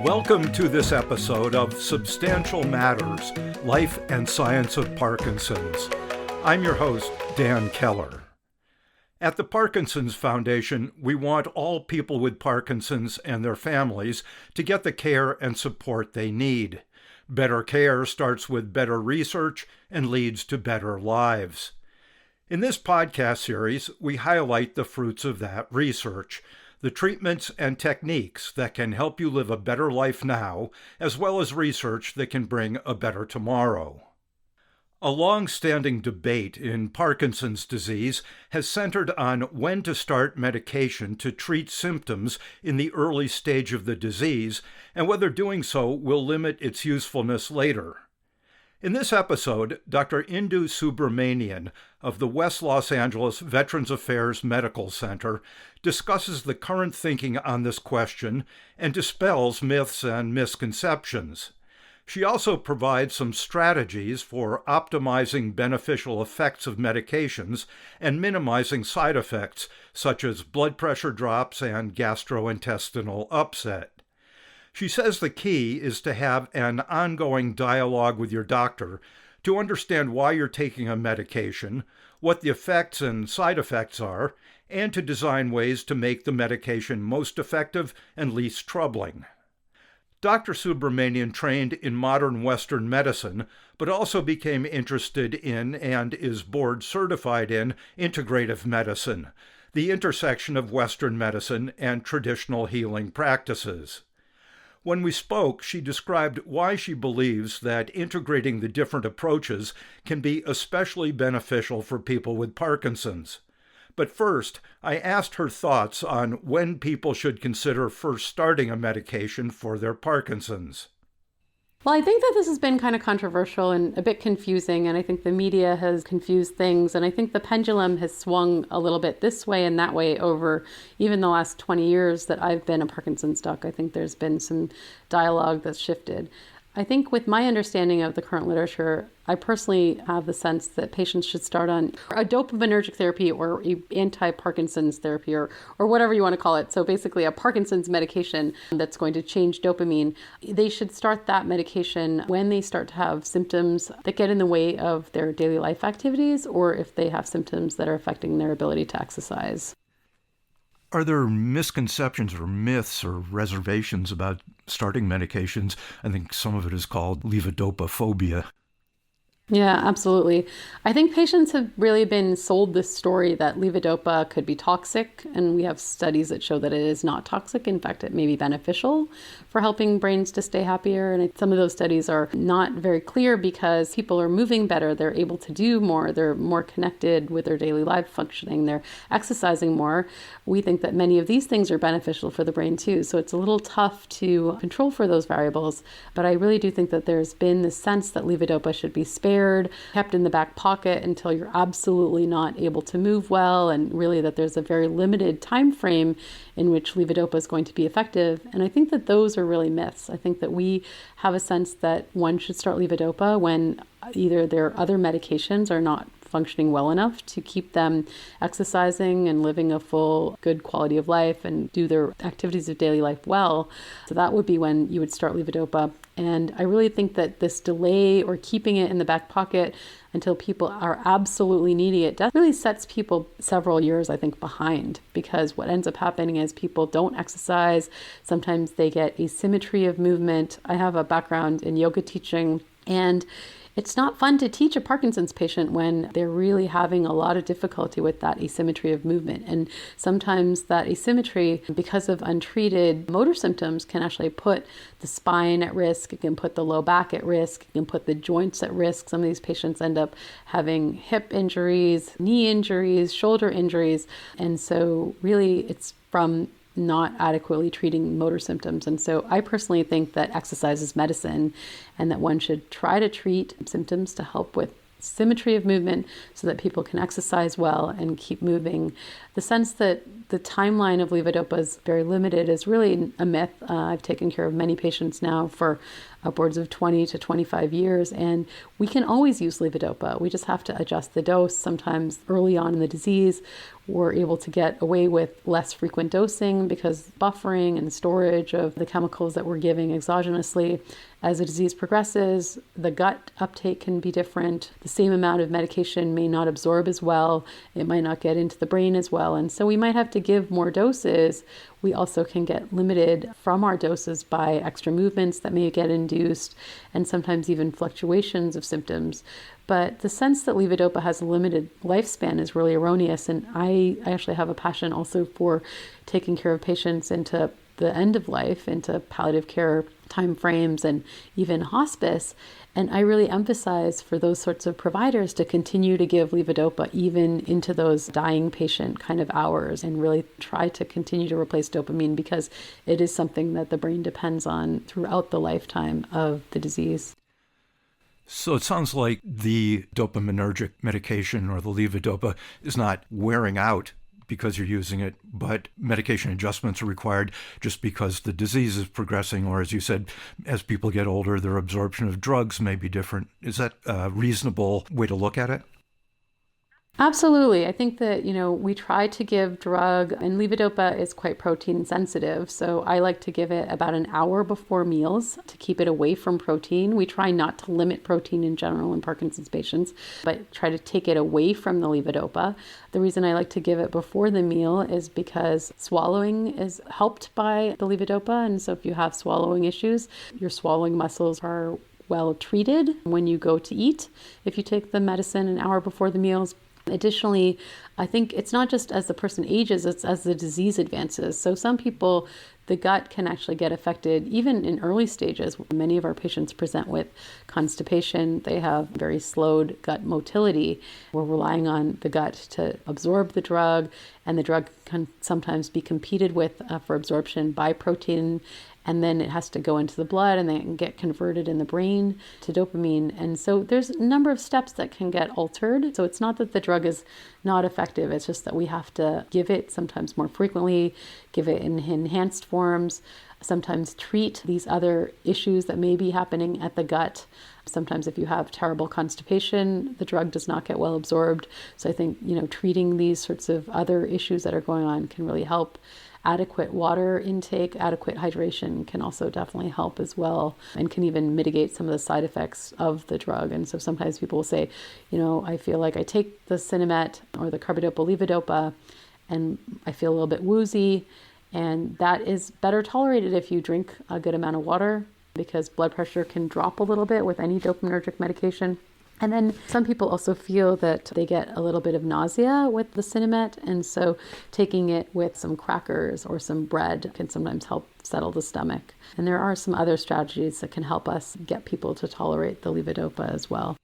Welcome to this episode of Substantial Matters, Life and Science of Parkinson's. I'm your host, Dan Keller. At the Parkinson's Foundation, we want all people with Parkinson's and their families to get the care and support they need. Better care starts with better research and leads to better lives. In this podcast series, we highlight the fruits of that research, the treatments and techniques that can help you live a better life now, as well as research that can bring a better tomorrow. A long-standing debate in Parkinson's disease has centered on when to start medication to treat symptoms in the early stage of the disease, and whether doing so will limit its usefulness later. In this episode, Dr. Indu Subramanian of the West Los Angeles Veterans Affairs Medical Center discusses the current thinking on this question and dispels myths and misconceptions. She also provides some strategies for optimizing beneficial effects of medications and minimizing side effects such as blood pressure drops and gastrointestinal upset. She says the key is to have an ongoing dialogue with your doctor to understand why you're taking a medication, what the effects and side effects are, and to design ways to make the medication most effective and least troubling. Dr. Subramanian trained in modern Western medicine, but also became interested in and is board certified in integrative medicine, the intersection of Western medicine and traditional healing practices. When we spoke, she described why she believes that integrating the different approaches can be especially beneficial for people with Parkinson's. But first, I asked her thoughts on when people should consider first starting a medication for their Parkinson's. Well, I think that this has been kind of controversial and a bit confusing, and I think the media has confused things, and I think the pendulum has swung a little bit this way and that way over even the last 20 years that I've been a Parkinson's doc. I think there's been some dialogue that's shifted. I think with my understanding of the current literature, I personally have the sense that patients should start on a dopaminergic therapy or anti-Parkinson's therapy or whatever you want to call it. So basically a Parkinson's medication that's going to change dopamine. They should start that medication when they start to have symptoms that get in the way of their daily life activities or if they have symptoms that are affecting their ability to exercise. Are there misconceptions or myths or reservations about starting medications? I think some of it is called levodopa phobia. Yeah, absolutely. I think patients have really been sold this story that levodopa could be toxic, and we have studies that show that it is not toxic. In fact, it may be beneficial for helping brains to stay happier. And some of those studies are not very clear because people are moving better. They're able to do more. They're more connected with their daily life functioning. They're exercising more. We think that many of these things are beneficial for the brain too. So it's a little tough to control for those variables. But I really do think that there's been this sense that levodopa should be spared, kept in the back pocket until you're absolutely not able to move well, and really that there's a very limited time frame in which levodopa is going to be effective. And I think that those are really myths. I think that we have a sense that one should start levodopa when either their other medications are not functioning well enough to keep them exercising and living a full, good quality of life and do their activities of daily life well. So that would be when you would start levodopa. And I really think that this delay or keeping it in the back pocket until people are absolutely needing it, that really sets people several years, I think, behind, because what ends up happening is people don't exercise. Sometimes they get asymmetry of movement. I have a background in yoga teaching, and it's not fun to teach a Parkinson's patient when they're really having a lot of difficulty with that asymmetry of movement. And sometimes that asymmetry, because of untreated motor symptoms, can actually put the spine at risk. It can put the low back at risk. It can put the joints at risk. Some of these patients end up having hip injuries, knee injuries, shoulder injuries. And so really it's from not adequately treating motor symptoms. And so I personally think that exercise is medicine and that one should try to treat symptoms to help with symmetry of movement so that people can exercise well and keep moving. The sense that the timeline of levodopa is very limited is really a myth. I've taken care of many patients now for upwards of 20 to 25 years, and we can always use levodopa. We just have to adjust the dose. Sometimes early on in the disease, we're able to get away with less frequent dosing because buffering and storage of the chemicals that we're giving exogenously. As the disease progresses, the gut uptake can be different. The same amount of medication may not absorb as well. It might not get into the brain as well. And so we might have to give more doses. We also can get limited from our doses by extra movements that may get induced and sometimes even fluctuations of symptoms. But the sense that levodopa has a limited lifespan is really erroneous. And I actually have a passion also for taking care of patients into the end of life, into palliative care timeframes and even hospice. And I really emphasize for those sorts of providers to continue to give levodopa even into those dying patient kind of hours and really try to continue to replace dopamine because it is something that the brain depends on throughout the lifetime of the disease. So it sounds like the dopaminergic medication or the levodopa is not wearing out because you're using it, but medication adjustments are required just because the disease is progressing, or as you said, as people get older, their absorption of drugs may be different. Is that a reasonable way to look at it? Absolutely. I think that, we try to give drug, and levodopa is quite protein sensitive. So I like to give it about an hour before meals to keep it away from protein. We try not to limit protein in general in Parkinson's patients, but try to take it away from the levodopa. The reason I like to give it before the meal is because swallowing is helped by the levodopa. And so if you have swallowing issues, your swallowing muscles are well treated when you go to eat if you take the medicine an hour before the meals. Additionally, I think it's not just as the person ages, it's as the disease advances. So some people, the gut can actually get affected even in early stages. Many of our patients present with constipation. They have very slowed gut motility. We're relying on the gut to absorb the drug, and the drug can sometimes be competed with for absorption by protein. And then it has to go into the blood and then get converted in the brain to dopamine. And so there's a number of steps that can get altered. So it's not that the drug is not effective. It's just that we have to give it sometimes more frequently, give it in enhanced forms, sometimes treat these other issues that may be happening at the gut. Sometimes if you have terrible constipation, the drug does not get well absorbed. So I think, treating these sorts of other issues that are going on can really help. Adequate water intake, adequate hydration can also definitely help as well and can even mitigate some of the side effects of the drug. And so sometimes people will say, I feel like I take the Sinemet or the carbidopa-levodopa and I feel a little bit woozy. And that is better tolerated if you drink a good amount of water because blood pressure can drop a little bit with any dopaminergic medication. And then some people also feel that they get a little bit of nausea with the Sinemet, and so taking it with some crackers or some bread can sometimes help settle the stomach. And there are some other strategies that can help us get people to tolerate the levodopa as well.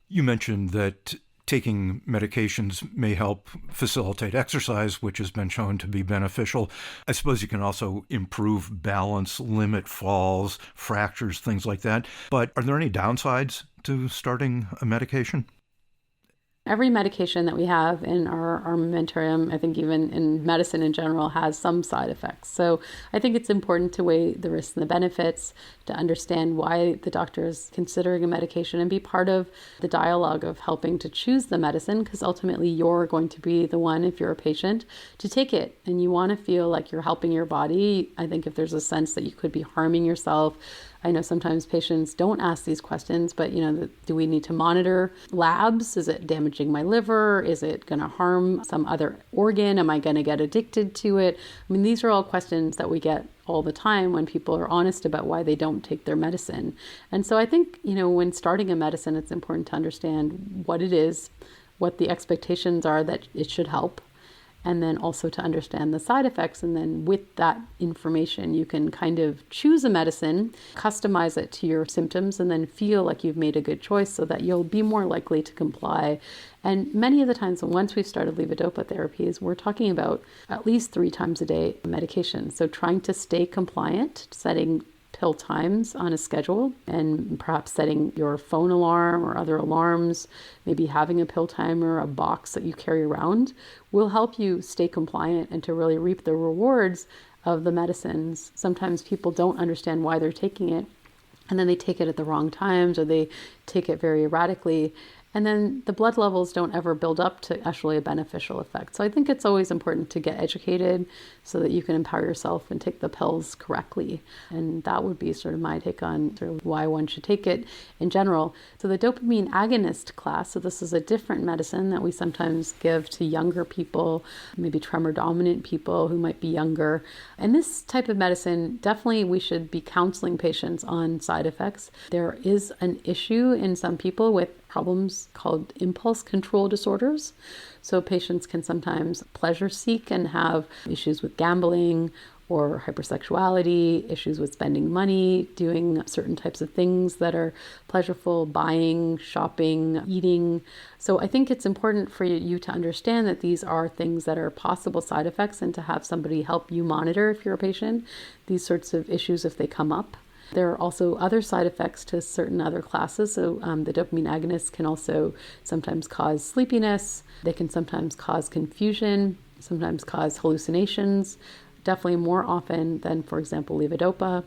You mentioned that taking medications may help facilitate exercise, which has been shown to be beneficial. I suppose you can also improve balance, limit falls, fractures, things like that. But are there any downsides to starting a medication? Every medication that we have in our armamentarium, I think even in medicine in general, has some side effects. So I think it's important to weigh the risks and the benefits, to understand why the doctor is considering a medication and be part of the dialogue of helping to choose the medicine, because ultimately you're going to be the one, if you're a patient, to take it. And you want to feel like you're helping your body. I think if there's a sense that you could be harming yourself, I know sometimes patients don't ask these questions, but do we need to monitor labs? Is it damaging my liver? Is it going to harm some other organ? Am I going to get addicted to it? I mean, these are all questions that we get all the time when people are honest about why they don't take their medicine. And so I think, when starting a medicine, it's important to understand what it is, what the expectations are that it should help, and then also to understand the side effects. And then with that information, you can kind of choose a medicine, customize it to your symptoms, and then feel like you've made a good choice so that you'll be more likely to comply. And many of the times, once we've started levodopa therapies, we're talking about at least 3 times a day medication. So trying to stay compliant, setting pill times on a schedule, and perhaps setting your phone alarm or other alarms, maybe having a pill timer, a box that you carry around, will help you stay compliant and to really reap the rewards of the medicines. Sometimes people don't understand why they're taking it, and then they take it at the wrong times, or they take it very erratically. And then the blood levels don't ever build up to actually a beneficial effect. So I think it's always important to get educated so that you can empower yourself and take the pills correctly. And that would be sort of my take on sort of why one should take it in general. So the dopamine agonist class, so this is a different medicine that we sometimes give to younger people, maybe tremor dominant people who might be younger. And this type of medicine, definitely we should be counseling patients on side effects. There is an issue in some people with problems called impulse control disorders. So patients can sometimes pleasure seek and have issues with gambling or hypersexuality, issues with spending money, doing certain types of things that are pleasureful, buying, shopping, eating. So I think it's important for you to understand that these are things that are possible side effects, and to have somebody help you monitor, if you're a patient, these sorts of issues if they come up. There are also other side effects to certain other classes. So the dopamine agonists can also sometimes cause sleepiness. They can sometimes cause confusion, sometimes cause hallucinations, definitely more often than, for example, levodopa.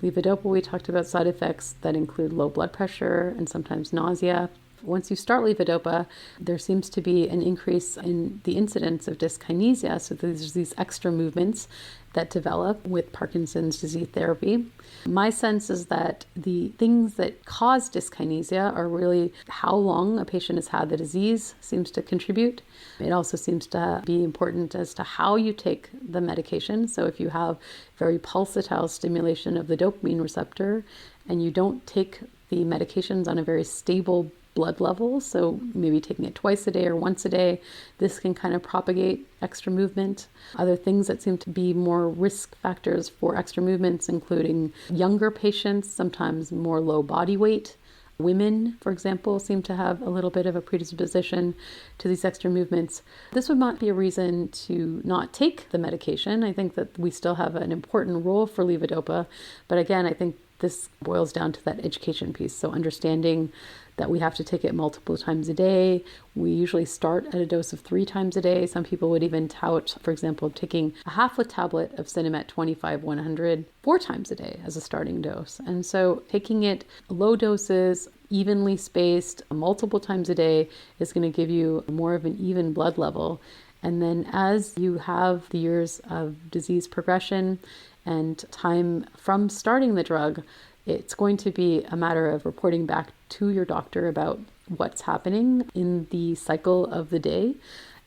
Levodopa, we talked about side effects that include low blood pressure and sometimes nausea. Once you start levodopa, there seems to be an increase in the incidence of dyskinesia. So there's these extra movements that develop with Parkinson's disease therapy. My sense is that the things that cause dyskinesia are really how long a patient has had the disease seems to contribute. It also seems to be important as to how you take the medication. So if you have very pulsatile stimulation of the dopamine receptor and you don't take the medications on a very stable blood level, so maybe taking it twice a day or once a day, this can kind of propagate extra movement. Other things that seem to be more risk factors for extra movements, including younger patients, sometimes more low body weight. Women, for example, seem to have a little bit of a predisposition to these extra movements. This would not be a reason to not take the medication. I think that we still have an important role for levodopa, but again, I think this boils down to that education piece. So understanding that we have to take it multiple times a day. We usually start at a dose of 3 times a day. Some people would even tout, for example, taking a half a tablet of Cinemet 25-100 4 times a day as a starting dose. And so taking it low doses, evenly spaced, multiple times a day is going to give you more of an even blood level. And then as you have the years of disease progression and time from starting the drug, it's going to be a matter of reporting back to your doctor about what's happening in the cycle of the day.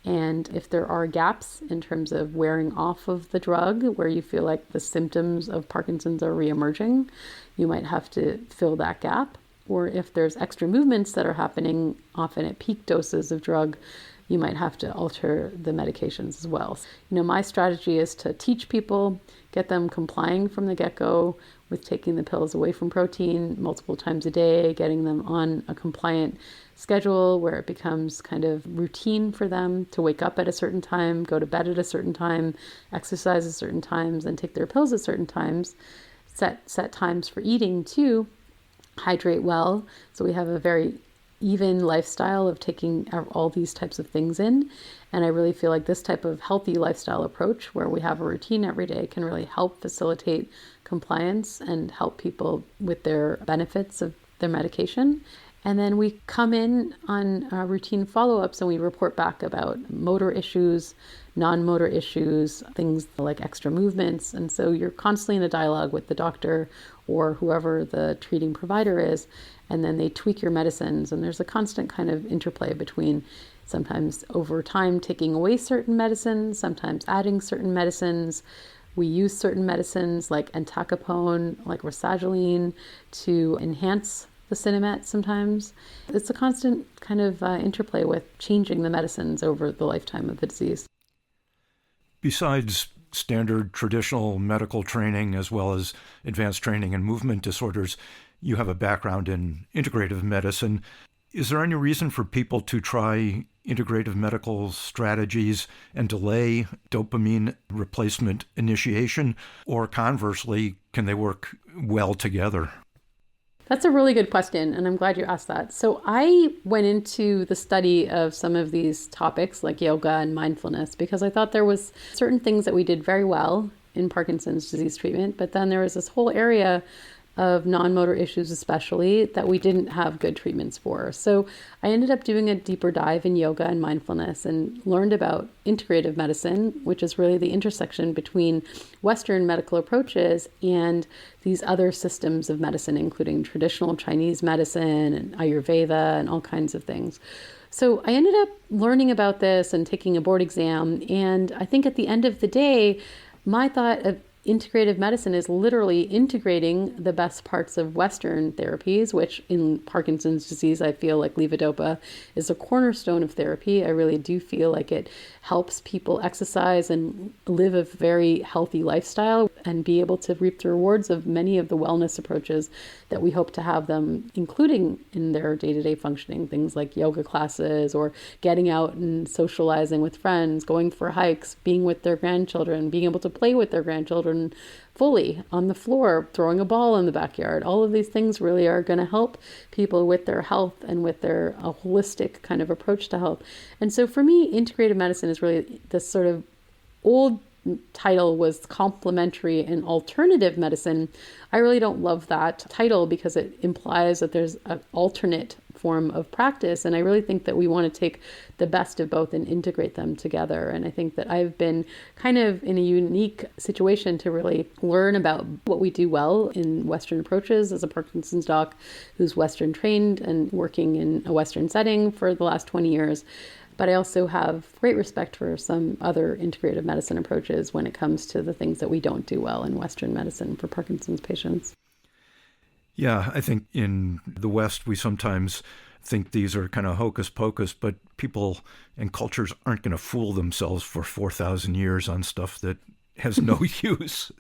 And if there are gaps in terms of wearing off of the drug, where you feel like the symptoms of Parkinson's are reemerging, you might have to fill that gap. Or if there's extra movements that are happening, often at peak doses of drug, you might have to alter the medications as well. My strategy is to teach people, get them complying from the get-go with taking the pills away from protein multiple times a day, getting them on a compliant schedule where it becomes kind of routine for them to wake up at a certain time, go to bed at a certain time, exercise at certain times, and take their pills at certain times. Set times for eating too, hydrate well. So we have a very even lifestyle of taking all these types of things in. And I really feel like this type of healthy lifestyle approach where we have a routine every day can really help facilitate compliance and help people with their benefits of their medication. And then we come in on routine follow-ups and we report back about motor issues, non-motor issues, things like extra movements. And so you're constantly in a dialogue with the doctor or whoever the treating provider is, and then they tweak your medicines. And there's a constant kind of interplay between sometimes over time taking away certain medicines, sometimes adding certain medicines. We use certain medicines like entacapone, like rasagiline, to enhance the Cinemet sometimes. It's a constant kind of interplay with changing the medicines over the lifetime of the disease. Besides standard traditional medical training as well as advanced training in movement disorders, you have a background in integrative medicine. Is there any reason for people to try integrative medical strategies and delay dopamine replacement initiation? Or conversely, can they work well together? That's a really good question, and I'm glad you asked that. So I went into the study of some of these topics like yoga and mindfulness because I thought there was certain things that we did very well in Parkinson's disease treatment, but then there was this whole area of non-motor issues especially that we didn't have good treatments for. So I ended up doing a deeper dive in yoga and mindfulness and learned about integrative medicine, which is really the intersection between Western medical approaches and these other systems of medicine, including traditional Chinese medicine and Ayurveda and all kinds of things. So I ended up learning about this and taking a board exam. And I think at the end of the day, my thought of integrative medicine is literally integrating the best parts of Western therapies, which in Parkinson's disease, I feel like levodopa is a cornerstone of therapy. I really do feel like it helps people exercise and live a very healthy lifestyle and be able to reap the rewards of many of the wellness approaches that we hope to have them, including in their day-to-day functioning, things like yoga classes or getting out and socializing with friends, going for hikes, being with their grandchildren, being able to play with their grandchildren fully on the floor, throwing a ball in the backyard. All of these things really are going to help people with their health and with their holistic kind of approach to health. And so for me, integrative medicine is really this sort of old title was complementary and alternative medicine. I really don't love that title because it implies that there's an alternate form of practice. And I really think that we want to take the best of both and integrate them together. And I think that I've been kind of in a unique situation to really learn about what we do well in Western approaches as a Parkinson's doc who's Western trained and working in a Western setting for the last 20 years. But I also have great respect for some other integrative medicine approaches when it comes to the things that we don't do well in Western medicine for Parkinson's patients. Yeah, I think in the West, we sometimes think these are kind of hocus pocus, but people and cultures aren't going to fool themselves for 4,000 years on stuff that has no use.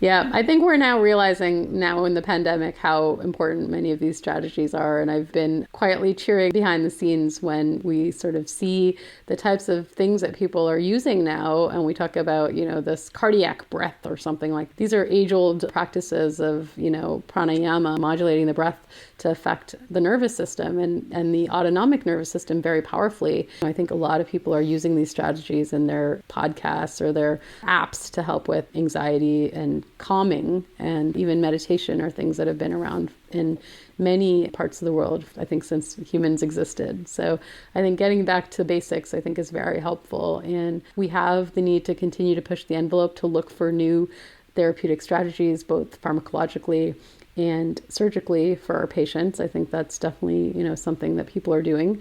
Yeah, I think we're now realizing now in the pandemic how important many of these strategies are. And I've been quietly cheering behind the scenes when we sort of see the types of things that people are using now. And we talk about, this cardiac breath or something like these are age-old practices of, pranayama, modulating the breath to affect the nervous system and the autonomic nervous system very powerfully. I think a lot of people are using these strategies in their podcasts or their apps to help with anxiety and calming, and even meditation are things that have been around in many parts of the world, I think, since humans existed. So I think getting back to basics, I think, is very helpful. And we have the need to continue to push the envelope to look for new therapeutic strategies, both pharmacologically and surgically for our patients. I think that's definitely, something that people are doing.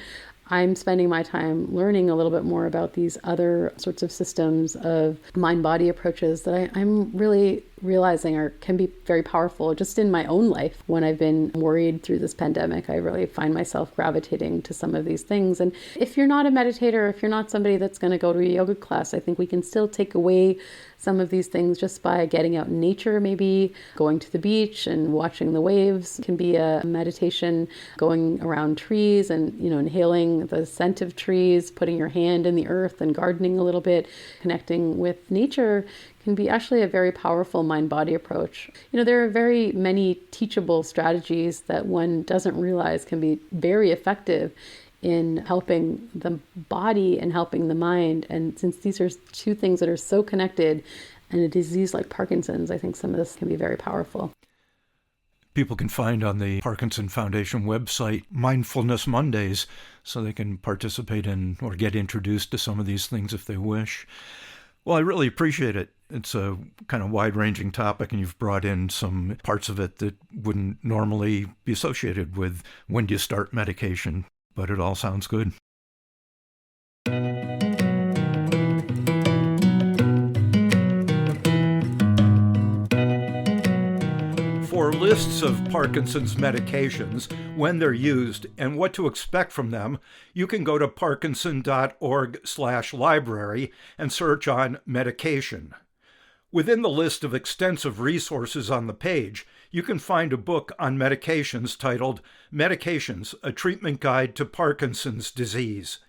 I'm spending my time learning a little bit more about these other sorts of systems of mind-body approaches that I'm really realizing can be very powerful just in my own life. When I've been worried through this pandemic, I really find myself gravitating to some of these things. And if you're not a meditator, if you're not somebody that's going to go to a yoga class, I think we can still take away some of these things just by getting out in nature, maybe going to the beach and watching the waves can be a meditation, going around trees and, inhaling the scent of trees, putting your hand in the earth and gardening a little bit, connecting with nature can be actually a very powerful mind-body approach. There are very many teachable strategies that one doesn't realize can be very effective in helping the body and helping the mind. And since these are two things that are so connected in a disease like Parkinson's, I think some of this can be very powerful. People can find on the Parkinson Foundation website Mindfulness Mondays so they can participate in or get introduced to some of these things if they wish. Well, I really appreciate it. It's a kind of wide-ranging topic, and you've brought in some parts of it that wouldn't normally be associated with when do you start medication, but it all sounds good. For lists of Parkinson's medications, when they're used, and what to expect from them, you can go to parkinson.org/library and search on medication. Within the list of extensive resources on the page, you can find a book on medications titled Medications, A Treatment Guide to Parkinson's Disease.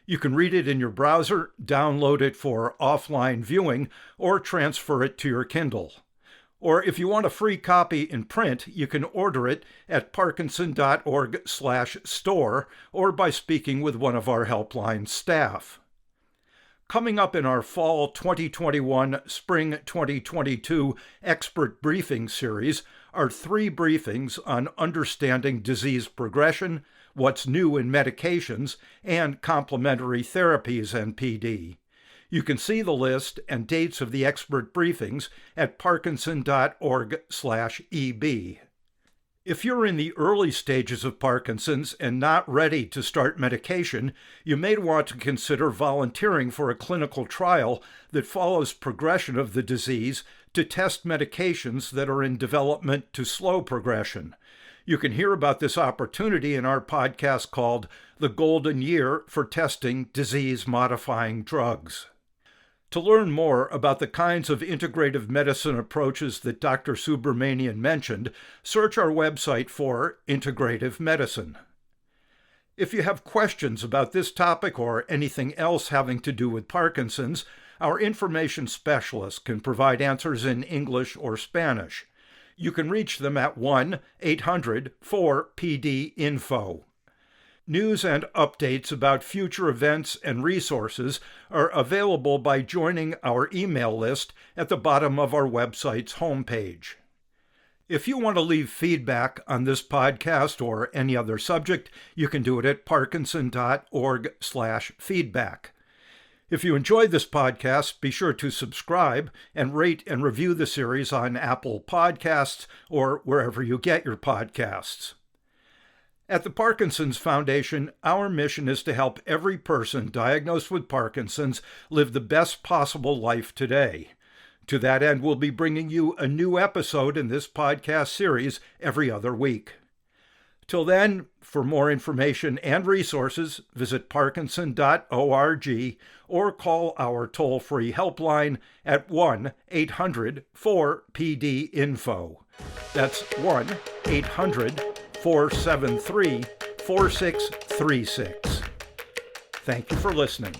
You can read it in your browser, download it for offline viewing, or transfer it to your Kindle. Or if you want a free copy in print, you can order it at parkinson.org/store or by speaking with one of our helpline staff. Coming up in our Fall 2021, Spring 2022 Expert Briefing Series are 3 briefings on understanding disease progression, what's new in medications, and complementary therapies and PD. You can see the list and dates of the expert briefings at parkinson.org/EB. If you're in the early stages of Parkinson's and not ready to start medication, you may want to consider volunteering for a clinical trial that follows progression of the disease to test medications that are in development to slow progression. You can hear about this opportunity in our podcast called The Golden Year for Testing Disease-Modifying Drugs. To learn more about the kinds of integrative medicine approaches that Dr. Subramanian mentioned, search our website for Integrative Medicine. If you have questions about this topic or anything else having to do with Parkinson's, our information specialist can provide answers in English or Spanish. You can reach them at 1-800-4PD-INFO. News and updates about future events and resources are available by joining our email list at the bottom of our website's homepage. If you want to leave feedback on this podcast or any other subject, you can do it at parkinson.org/feedback. If you enjoyed this podcast, be sure to subscribe and rate and review the series on Apple Podcasts or wherever you get your podcasts. At the Parkinson's Foundation, our mission is to help every person diagnosed with Parkinson's live the best possible life today. To that end, we'll be bringing you a new episode in this podcast series every other week. Till then, for more information and resources, visit parkinson.org or call our toll-free helpline at 1-800-4PD-INFO. That's 1-800-473-4636. Thank you for listening.